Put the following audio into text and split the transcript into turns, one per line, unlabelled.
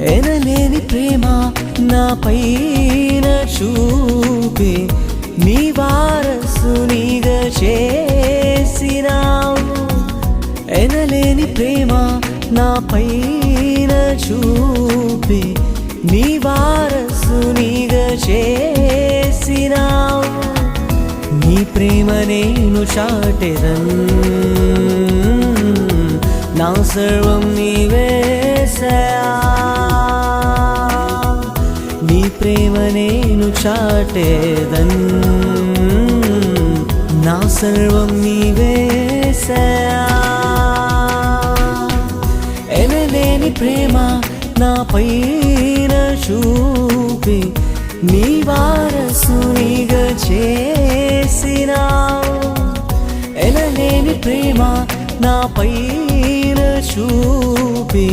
ఎనలేని ప్రేమ నా పైన చూపి నీ వారసునిగా చేసినావు. ఎనలేని ప్రేమ నా పైన చూపి నీ వారసునిగా చేసినావు. నీ ప్రేమ నేను చాటెదన్, నా సర్వం నీవేసయా. నీ ప్రేమ నేను చాటెదన్, నా సర్వం నీవేసయా. ఎనలేని ప్రేమ నా పైన చూపి నీ వారసునిగా చేసినావు. ఎనలేని ప్రేమ నా పైన చూపి